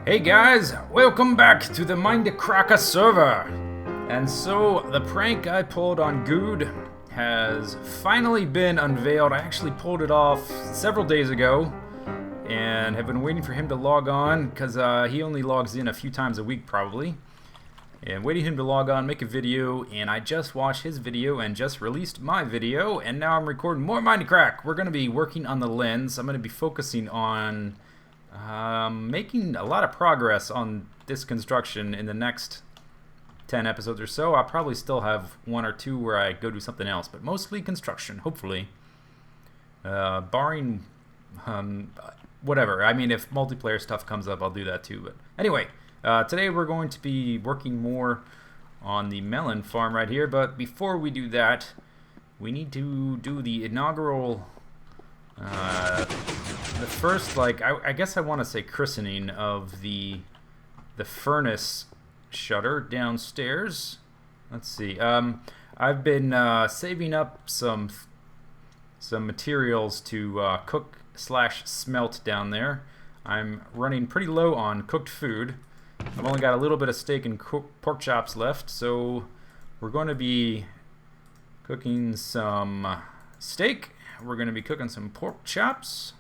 Hey guys, welcome back to the Mindcrack server. And so the prank I pulled on Gourd has finally been unveiled. I actually pulled it off several days ago and have been waiting for him to log on because he only logs in a few times a week probably. And waiting him to log on, make a video, and I just watched his video and just released my video, and now I'm recording more Mindcrack. We're going to be working on the lens. I'm going to be focusing on making a lot of progress on this construction in the next 10 episodes or so. I'll probably still have one or two where I go do something else, but mostly construction, hopefully. Barring whatever. I mean, if multiplayer stuff comes up, I'll do that too. But anyway, today we're going to be working more on the melon farm right here, but before we do that, we need to do the inaugural the first, like, I guess I want to say christening of the furnace shutter downstairs. Let's see. I've been saving up some materials to cook / smelt down there. I'm running pretty low on cooked food. I've only got a little bit of steak and pork chops left, so we're going to be cooking some steak. We're going to be cooking some pork chops.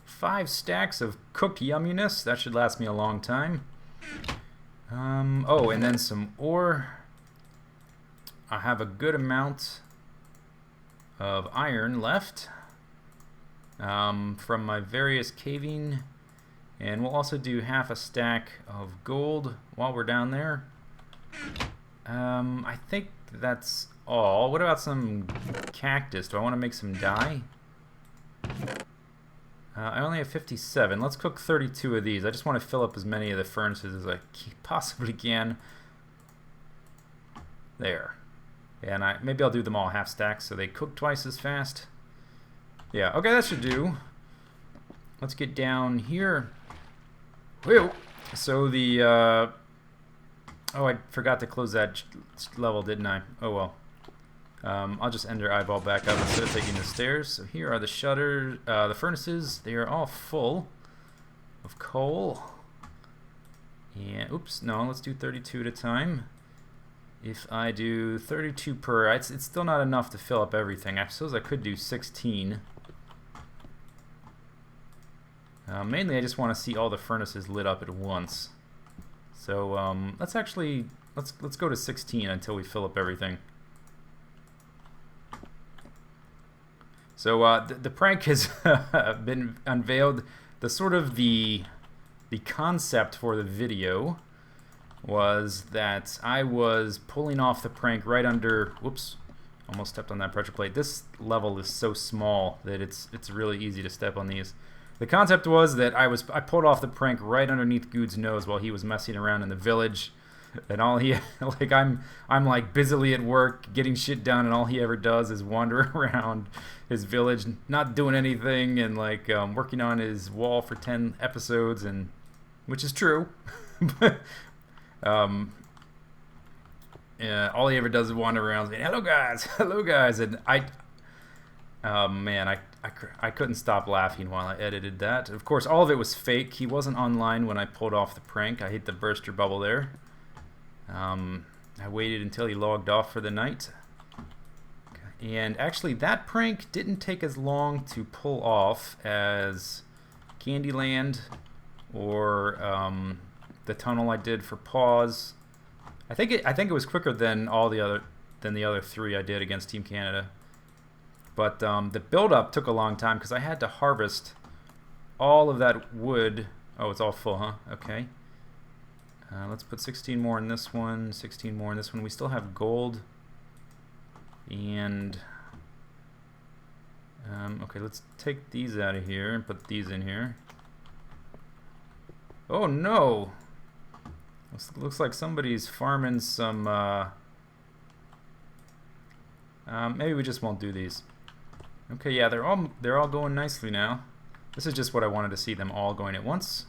5 stacks of cooked yumminess. That should last me a long time. Oh, and then some ore. I have a good amount of iron left from my various caving. And we'll also do half a stack of gold while we're down there. I think that's all. What about some cactus? Do I want to make some dye? I only have 57. Let's cook 32 of these. I just want to fill up as many of the furnaces as I possibly can. There. And maybe I'll do them all half stacks so they cook twice as fast. Yeah, okay, that should do. Let's get down here. Whew. So the oh, I forgot to close that level, didn't I? Oh well. I'll just end their eyeball back up instead of taking the stairs. So here are the shutters, the furnaces. They are all full of coal. And oops, no, let's do 32 at a time. If I do 32 per, it's still not enough to fill up everything. I suppose I could do 16. Mainly, I just want to see all the furnaces lit up at once. So let's go to 16 until we fill up everything. So the prank has been unveiled. The concept for the video was that I was pulling off the prank right under. Whoops! Almost stepped on that pressure plate. This level is so small that it's really easy to step on these. The concept was that I pulled off the prank right underneath Gourd's nose while he was messing around in the village. And all he like I'm like busily at work getting shit done, and all he ever does is wander around his village not doing anything, and like working on his wall for 10 episodes, and which is true. Yeah, all he ever does is wander around saying hello guys, and man, I couldn't stop laughing while I edited that. Of course, all of it was fake. He wasn't online when I pulled off the prank. I hit the burster bubble there. I waited until he logged off for the night. And actually, that prank didn't take as long to pull off as Candyland or the tunnel I did for Pause. I think it was quicker than the other 3 I did against Team Canada. But the build-up took a long time because I had to harvest all of that wood. Oh, it's all full, huh? Okay. Let's put 16 more in this one, 16 more in this one. We still have gold. And okay, let's take these out of here and put these in here. Oh no! Looks like somebody's farming some. Maybe we just won't do these. Okay, yeah, they're all going nicely now. This is just what I wanted to see, them all going at once.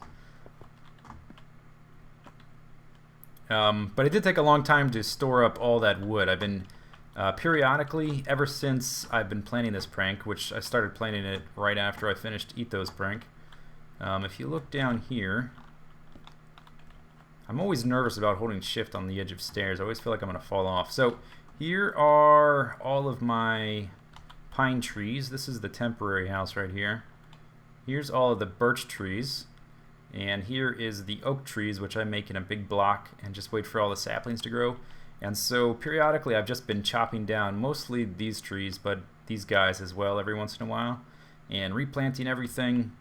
But it did take a long time to store up all that wood. I've been periodically, ever since I've been planning this prank, which I started planning it right after I finished Ito's prank. If you look down here, I'm always nervous about holding shift on the edge of stairs. I always feel like I'm going to fall off. So here are all of my pine trees. This is the temporary house right here. Here's all of the birch trees. And here is the oak trees, which I make in a big block and just wait for all the saplings to grow. And so periodically I've just been chopping down mostly these trees, but these guys as well every once in a while, and replanting everything.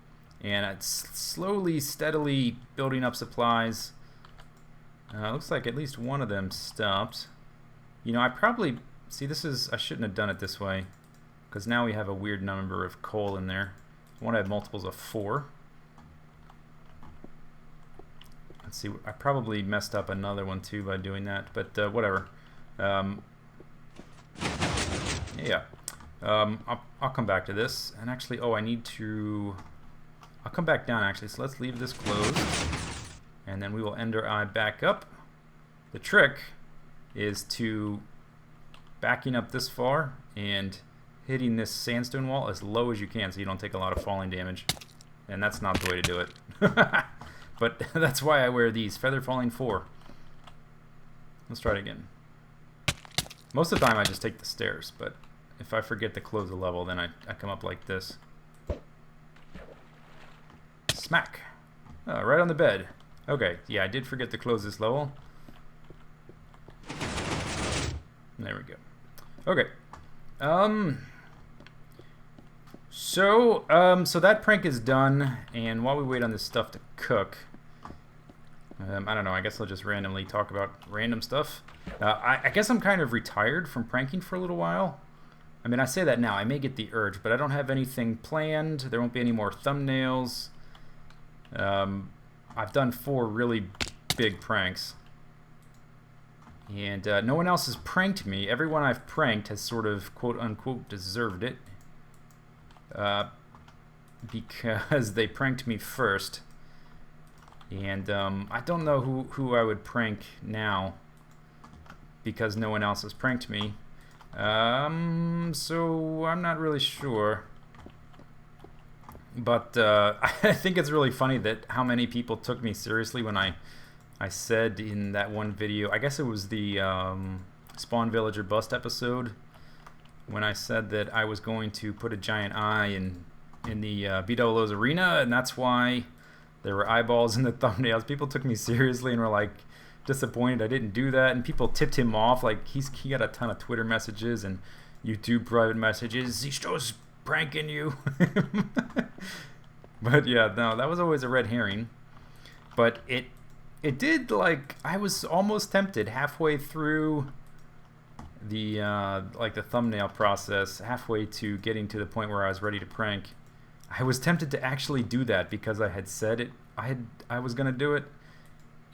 And it's slowly, steadily building up supplies. Looks like at least one of them stopped. You know, I probably... See, this is... I shouldn't have done it this way, because now we have a weird number of coal in there. I want to have multiples of 4. Let's see, I probably messed up another one too by doing that, but whatever. Yeah. I'll come back to this. And actually, oh, I need to... I'll come back down actually, so let's leave this closed. And then we will end our eye back up. The trick is to backing up this far and hitting this sandstone wall as low as you can so you don't take a lot of falling damage. And that's not the way to do it. But that's why I wear these. Feather falling 4. Let's try it again. Most of the time I just take the stairs, but if I forget to close the level, then I come up like this. Smack. Oh, right on the bed. Okay, yeah, I did forget to close this level. There we go. Okay. So that prank is done, and while we wait on this stuff to cook, I don't know, I guess I'll just randomly talk about random stuff. I guess I'm kind of retired from pranking for a little while. I mean, I say that now, I may get the urge, but I don't have anything planned. There won't be any more thumbnails. I've done 4 really big pranks. And no one else has pranked me. Everyone I've pranked has sort of, quote-unquote, deserved it. Because they pranked me first. And I don't know who I would prank now, because no one else has pranked me. So I'm not really sure. But I think it's really funny that how many people took me seriously when I said in that one video, I guess it was the Spawn Villager Bust episode, when I said that I was going to put a giant eye in the BWO's arena, and that's why there were eyeballs in the thumbnails. People took me seriously and were like disappointed I didn't do that, and people tipped him off. Like he got a ton of Twitter messages and YouTube private messages. Zistau's pranking you. But yeah, no, that was always a red herring. But it did, like, I was almost tempted halfway through the like the thumbnail process, halfway to getting to the point where I was ready to prank. I was tempted to actually do that because I had said it. I was gonna do it,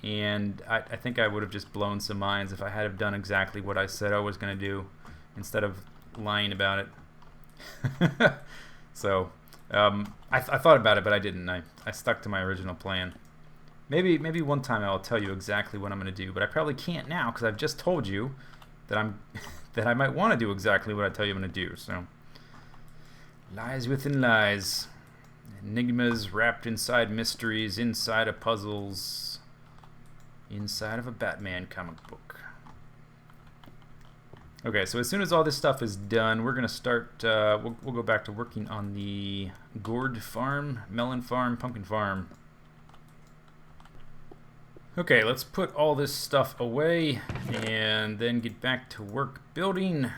and I think I would have just blown some minds if I had have done exactly what I said I was gonna do instead of lying about it. So I thought about it, but I didn't. I stuck to my original plan. Maybe one time I'll tell you exactly what I'm going to do, but I probably can't now because I've just told you that that I might want to do exactly what I tell you I'm going to do. So lies within lies, enigmas wrapped inside mysteries, inside of puzzles, inside of a Batman comic book. Okay, so as soon as all this stuff is done, we're going to start, we'll go back to working on the Gourd farm, melon farm, pumpkin farm. Okay, let's put all this stuff away and then get back to work building.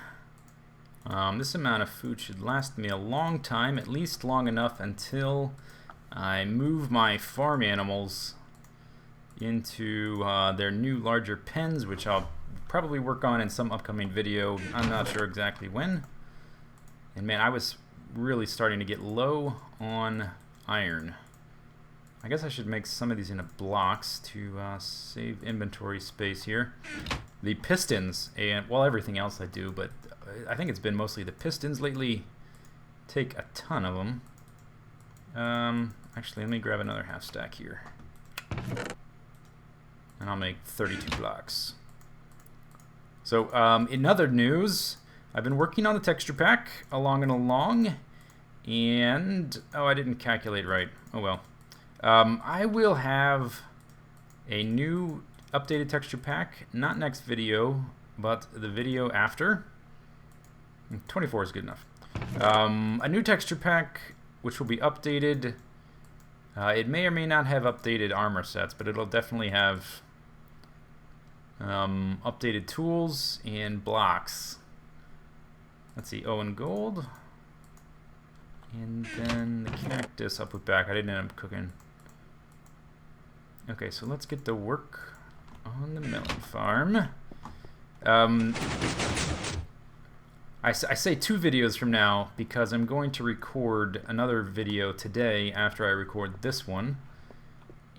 This amount of food should last me a long time, at least long enough until I move my farm animals into their new larger pens, which I'll probably work on in some upcoming video. I'm not sure exactly when. And man, I was really starting to get low on iron. I guess I should make some of these into blocks to save inventory space here. The pistons, and well, everything else I do, but I think it's been mostly the pistons lately. Take a ton of them. Actually, let me grab another half stack here. And I'll make 32 blocks. So, in other news, I've been working on the texture pack along, and oh, I didn't calculate right. Oh well. I will have a new updated texture pack, not next video, but the video after. 24 is good enough. A new texture pack, which will be updated. It may or may not have updated armor sets, but it'll definitely have updated tools and blocks. Let's see, and gold. And then the cactus I'll put back. I didn't end up cooking. Okay, so let's get to work on the melon farm. I say 2 videos from now because I'm going to record another video today after I record this one.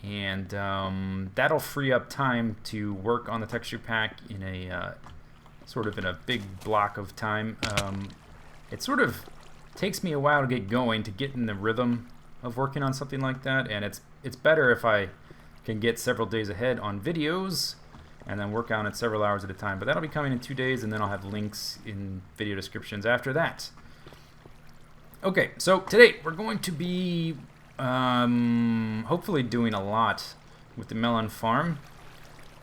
And that'll free up time to work on the texture pack in a sort of in a big block of time. It sort of takes me a while to get going, to get in the rhythm of working on something like that, and it's better if I can get several days ahead on videos and then work on it several hours at a time. But that'll be coming in 2 days, and then I'll have links in video descriptions after that. Okay, so today we're going to be hopefully doing a lot with the melon farm.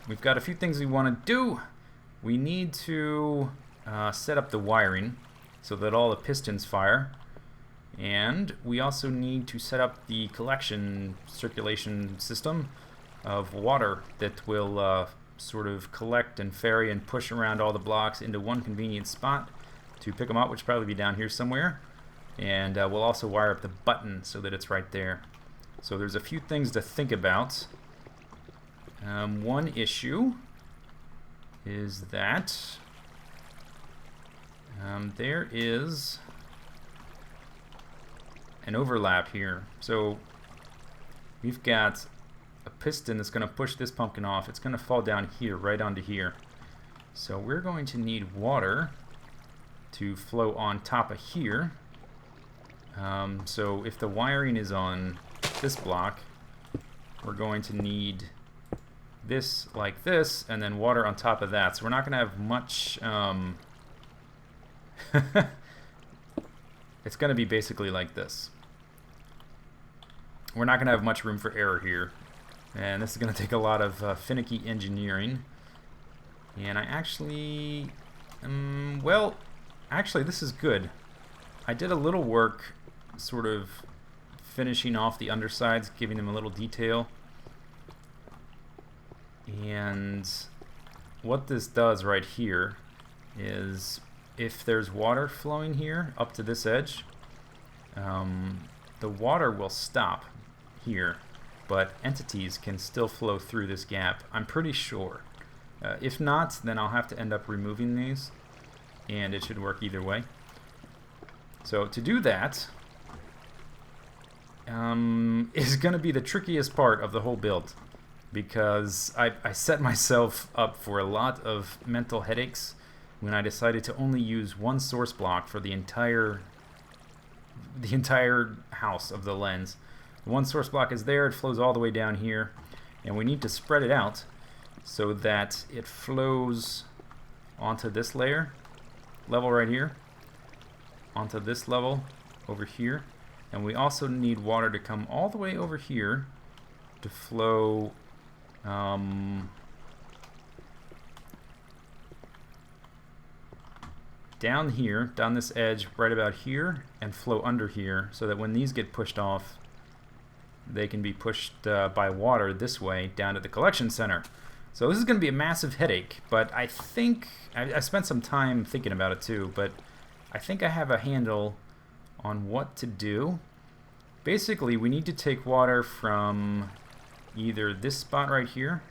We've got a few things we want to do. We need to set up the wiring so that all the pistons fire, and we also need to set up the collection circulation system of water that will sort of collect and ferry and push around all the blocks into one convenient spot to pick them up, which will probably be down here somewhere. And we'll also wire up the button so that it's right there. So there's a few things to think about. One issue is that there is an overlap here. So we've got a piston that's going to push this pumpkin off. It's going to fall down here, right onto here. So we're going to need water to flow on top of here. So if the wiring is on this block, we're going to need this like this, and then water on top of that. So we're not going to have much... it's going to be basically like this. We're not going to have much room for error here. And this is going to take a lot of finicky engineering. And I actually... well, actually this is good. I did a little work sort of finishing off the undersides, giving them a little detail. And what this does right here is if there's water flowing here up to this edge, the water will stop here, but entities can still flow through this gap, I'm pretty sure. If not, then I'll have to end up removing these, and it should work either way. So to do that is going to be the trickiest part of the whole build, because I set myself up for a lot of mental headaches when I decided to only use one source block for the entire house of the lens. One source block is there, it flows all the way down here, and we need to spread it out so that it flows onto this level right here, onto this level over here, and we also need water to come all the way over here to flow down here, down this edge right about here, and flow under here, so that when these get pushed off, they can be pushed by water this way down to the collection center. So this is going to be a massive headache, but I think I spent some time thinking about it too, but I think I have a handle on what to do. Basically, we need to take water from either this spot right here,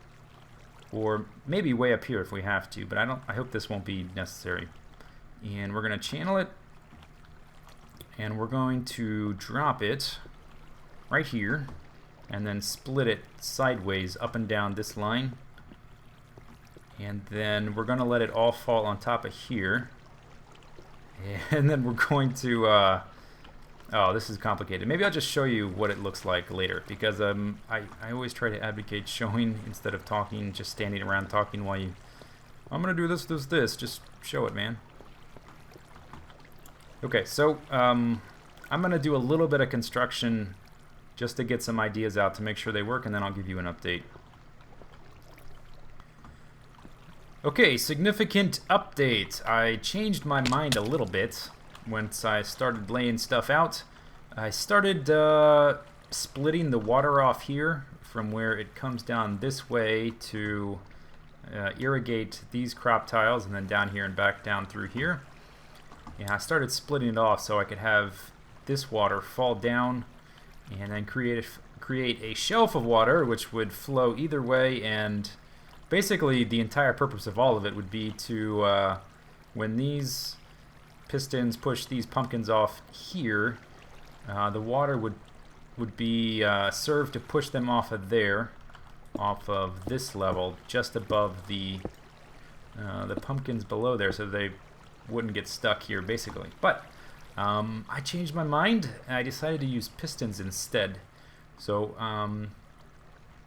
or maybe way up here if we have to, but I hope this won't be necessary. And we're going to channel it, and we're going to drop it right here, and then split it sideways up and down this line. And then we're going to let it all fall on top of here. And then we're going to... oh, this is complicated. Maybe I'll just show you what it looks like later, because I always try to advocate showing instead of talking, just standing around talking while you... I'm going to do this. Just show it, man. Okay, so I'm going to do a little bit of construction just to get some ideas out to make sure they work, and then I'll give you an update. Okay, significant update. I changed my mind a little bit once I started laying stuff out. I started splitting the water off here from where it comes down this way to irrigate these crop tiles, and then down here and back down through here. Yeah, I started splitting it off so I could have this water fall down and then create a shelf of water which would flow either way, and basically the entire purpose of all of it would be to, when these pistons push these pumpkins off here, the water would be served to push them off of there, off of this level, just above the pumpkins below there, so they wouldn't get stuck here, basically. But I changed my mind, and I decided to use pistons instead. So I'm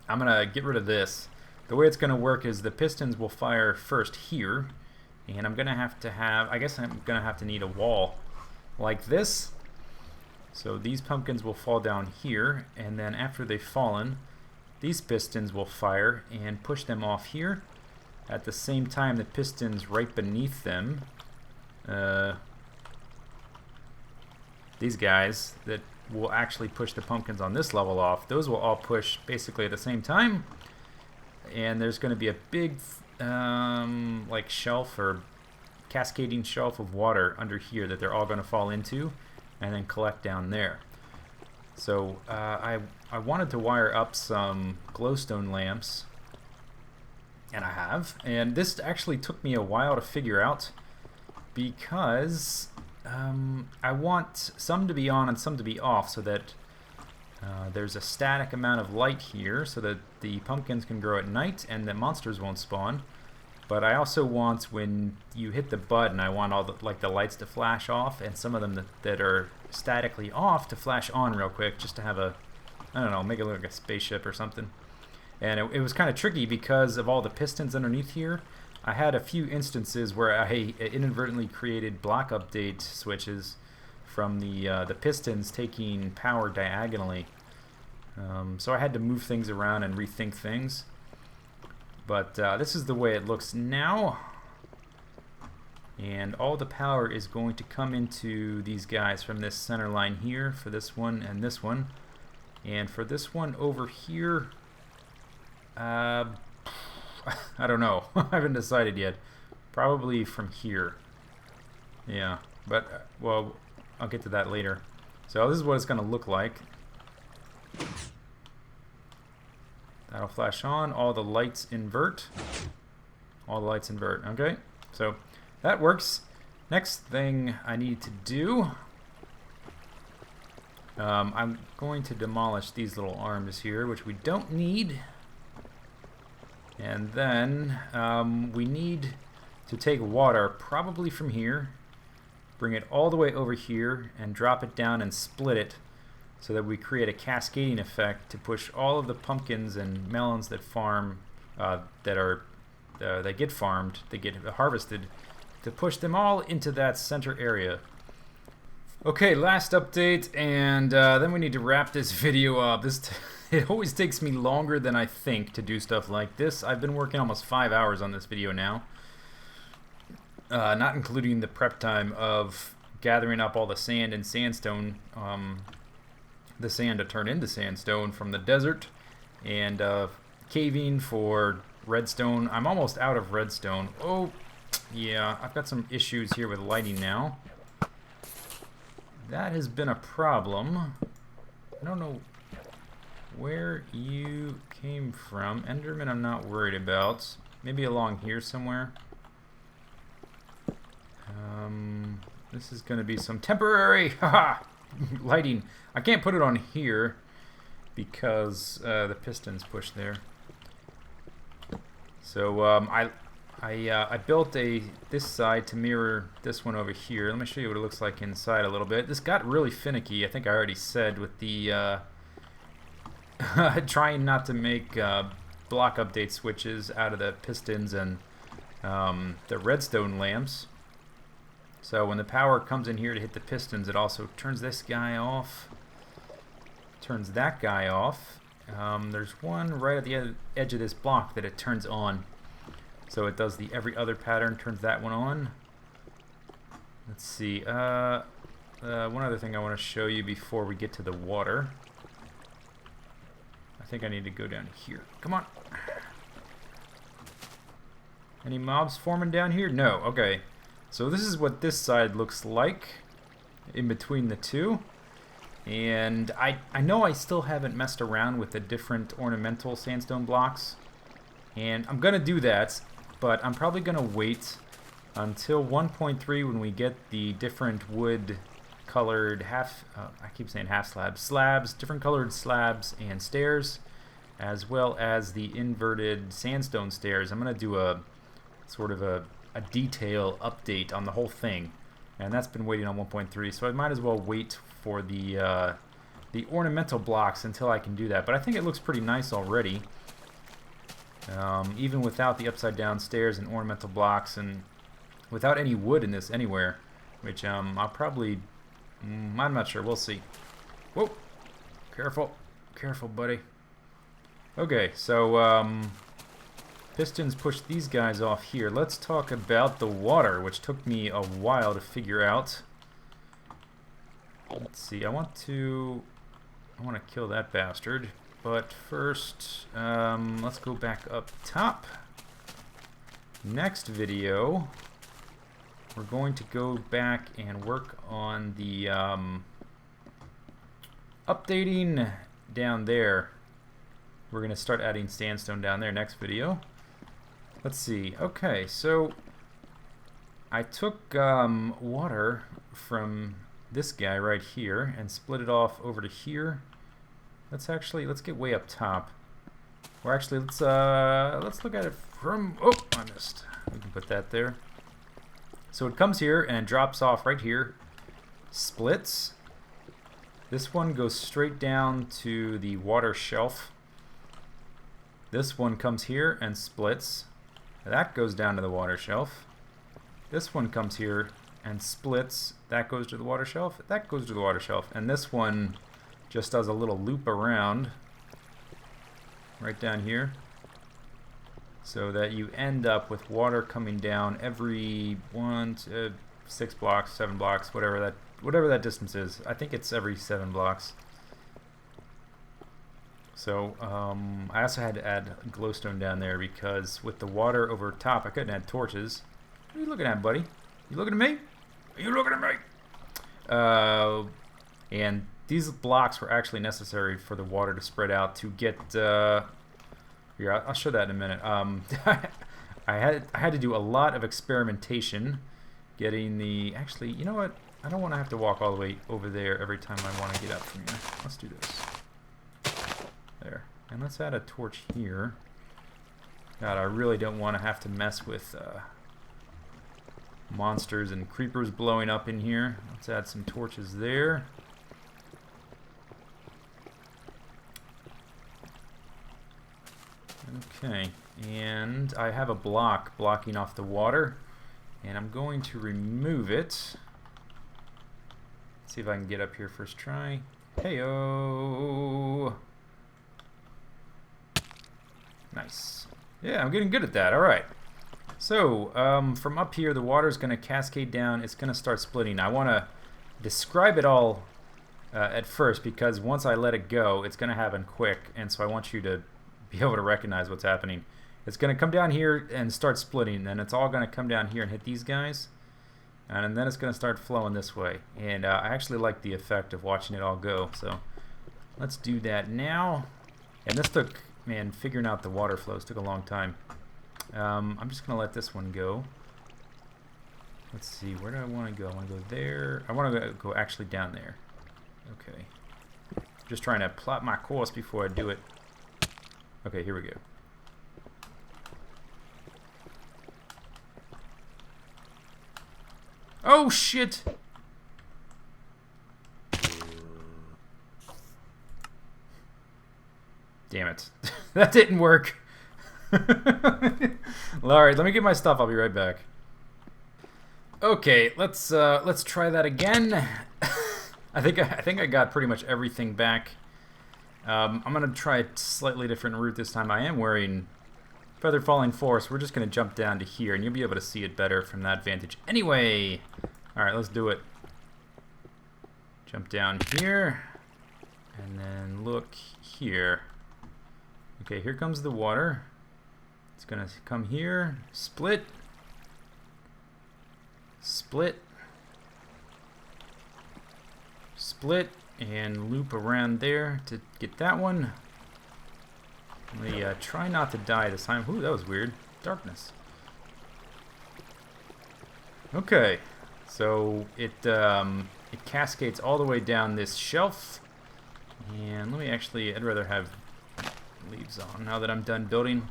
gonna get rid of this. The way it's gonna work is the pistons will fire first here, and I'm gonna have to have, I guess I'm gonna have to need a wall like this. So these pumpkins will fall down here, and then after they've fallen, these pistons will fire and push them off here. At the same time, the pistons right beneath them, these guys that will actually push the pumpkins on this level off, those will all push basically at the same time. And there's going to be a big like shelf or cascading shelf of water under here that they're all going to fall into and then collect down there. So I wanted to wire up some glowstone lamps, and I have. And this actually took me a while to figure out because I want some to be on and some to be off, so that there's a static amount of light here so that the pumpkins can grow at night and the monsters won't spawn. But I also want, when you hit the button, I want all the lights to flash off, and some of them that are statically off to flash on real quick, just to have a, I don't know, make it look like a spaceship or something. And it was kind of tricky because of all the pistons underneath here. I had a few instances where I inadvertently created block update switches from the pistons taking power diagonally. So I had to move things around and rethink things. But this is the way it looks now. And all the power is going to come into these guys from this center line here for this one and this one. And for this one over here, I don't know. I haven't decided yet. Probably from here. Yeah, but, well, I'll get to that later. So this is what it's going to look like. That'll flash on. All the lights invert. All the lights invert. Okay, so that works. Next thing I need to do, I'm going to demolish these little arms here, which we don't need. And then we need to take water, probably from here, bring it all the way over here, and drop it down and split it, so that we create a cascading effect to push all of the pumpkins and melons that farm, that get farmed, they get harvested, to push them all into that center area. Okay, last update, and then we need to wrap this video up. It always takes me longer than I think to do stuff like this. I've been working almost 5 hours on this video now, not including the prep time of gathering up all the sand and sandstone, the sand to turn into sandstone from the desert, and caving for redstone. I'm almost out of redstone. Oh, yeah, I've got some issues here with lighting now. That has been a problem. I don't know where you came from. Enderman I'm not worried about. Maybe along here somewhere. This is going to be some temporary haha lighting. I can't put it on here because the pistons push there. So I built this side to mirror this one over here. Let me show you what it looks like inside a little bit. This got really finicky, I think I already said, with the trying not to make block update switches out of the pistons and the redstone lamps. So when the power comes in here to hit the pistons, it also turns this guy off, turns that guy off. There's one right at the edge of this block that it turns on. So it does the every other pattern, turns that one on. Let's see. One other thing I want to show you before we get to the water. I think I need to go down here. Come on. Any mobs forming down here? No. Okay. So this is what this side looks like in between the two. And I know I still haven't messed around with the different ornamental sandstone blocks. And I'm going to do that, but I'm probably going to wait until 1.3 when we get the different wood colored I keep saying half slabs, different colored slabs and stairs, as well as the inverted sandstone stairs. I'm going to do a sort of a detail update on the whole thing, and that's been waiting on 1.3, so I might as well wait for the ornamental blocks until I can do that. But I think it looks pretty nice already, even without the upside down stairs and ornamental blocks, and without any wood in this anywhere, which I'll probably, I'm not sure, we'll see. Whoa, careful, careful buddy. Okay, so pistons push these guys off here. Let's talk about the water, which took me a while to figure out. Let's see, I want to kill that bastard, but first, let's go back up top. Next video, we're going to go back and work on the updating down there. We're going to start adding sandstone down there next video. Let's see. Okay, so I took water from this guy right here and split it off over to here. Let's get way up top. Or actually, let's look at it from, oh, I missed. We can put that there. So it comes here and drops off right here, splits. This one goes straight down to the water shelf. This one comes here and splits. That goes down to the water shelf. This one comes here and splits. That goes to the water shelf. That goes to the water shelf. And this one just does a little loop around right down here, so that you end up with water coming down every 6 blocks, 7 blocks, whatever that distance is. I think it's every 7 blocks. So I also had to add glowstone down there because with the water over top, I couldn't add torches. What are you looking at, buddy? You looking at me? Are you looking at me? And these blocks were actually necessary for the water to spread out to get. Here, I'll show that in a minute. I had to do a lot of experimentation getting the. Actually, you know what? I don't want to have to walk all the way over there every time I want to get up from here. Let's do this. There. And let's add a torch here. God, I really don't want to have to mess with monsters and creepers blowing up in here. Let's add some torches there. Okay, and I have a block blocking off the water, and I'm going to remove it. Let's see if I can get up here first try. Heyo! Nice. Yeah, I'm getting good at that. All right. So, from up here, the water is going to cascade down. It's going to start splitting. I want to describe it all at first, because once I let it go, it's going to happen quick, and so I want you to be able to recognize what's happening. It's going to come down here and start splitting, and it's all going to come down here and hit these guys, and then it's going to start flowing this way. And I actually like the effect of watching it all go, so let's do that now. And this took, man, figuring out the water flows took a long time. I'm just going to let this one go. Let's see, where do I want to go? I want to go there. I want to go actually down there. Okay. Just trying to plot my course before I do it. Okay, here we go. Oh, shit! Damn it. That didn't work. Alright, let me get my stuff. I'll be right back. Okay, let's try that again. I think I got pretty much everything back. I'm gonna try a slightly different route this time. I am wearing feather falling forest. We're just going to jump down to here, and you'll be able to see it better from that vantage. Anyway, all right, let's do it. Jump down here, and then look here. Okay, here comes the water. It's going to come here, split, split, split, and loop around there to get that one. Let me try not to die this time. Ooh, that was weird. Darkness. Okay, so it cascades all the way down this shelf. And let me actually, I'd rather have leaves on now that I'm done building.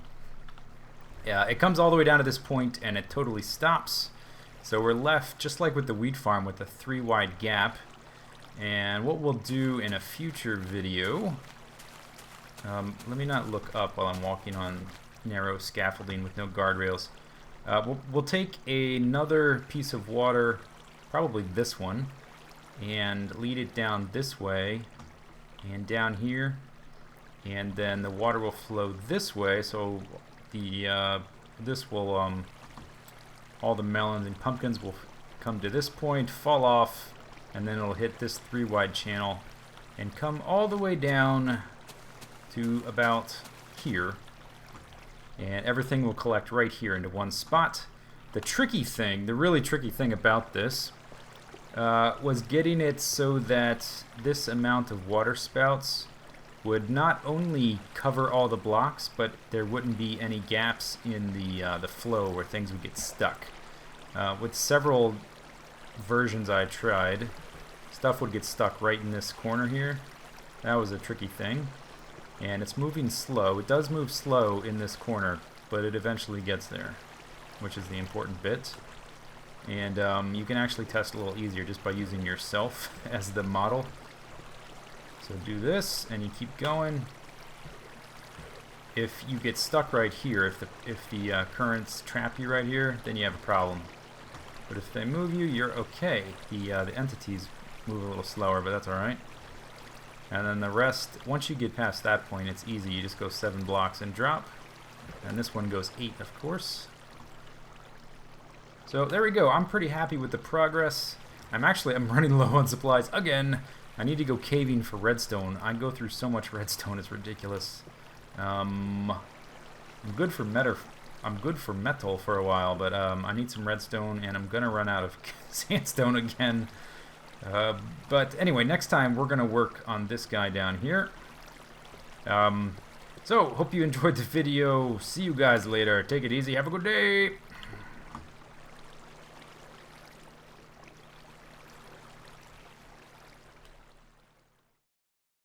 Yeah, it comes all the way down to this point and it totally stops. So we're left, just like with the wheat farm, with a 3 wide gap. And what we'll do in a future video, let me not look up while I'm walking on narrow scaffolding with no guardrails. We'll take another piece of water, probably this one, and lead it down this way and down here, and then the water will flow this way. So the this will all the melons and pumpkins will come to this point, fall off, and then it'll hit this 3 wide channel and come all the way down to about here, and everything will collect right here into one spot. The tricky thing, the really tricky thing about this was getting it so that this amount of water spouts would not only cover all the blocks, but there wouldn't be any gaps in the flow where things would get stuck. With several versions I tried, stuff would get stuck right in this corner here. That was a tricky thing. And it's moving slow. It does move slow in this corner, but it eventually gets there, which is the important bit. And you can actually test a little easier just by using yourself as the model. So do this, and you keep going. If you get stuck right here, if the currents trap you right here, then you have a problem. But if they move you, you're okay. The entities move a little slower, but that's all right. And then the rest, once you get past that point, it's easy. You just go 7 blocks and drop. And this one goes 8, of course. So there we go. I'm pretty happy with the progress. I'm running low on supplies again. I need to go caving for redstone. I go through so much redstone, it's ridiculous. I'm good for metal for a while, but I need some redstone, and I'm gonna run out of sandstone again. But anyway, next time we're gonna work on this guy down here. So hope you enjoyed the video. See you guys later. Take it easy. Have a good day.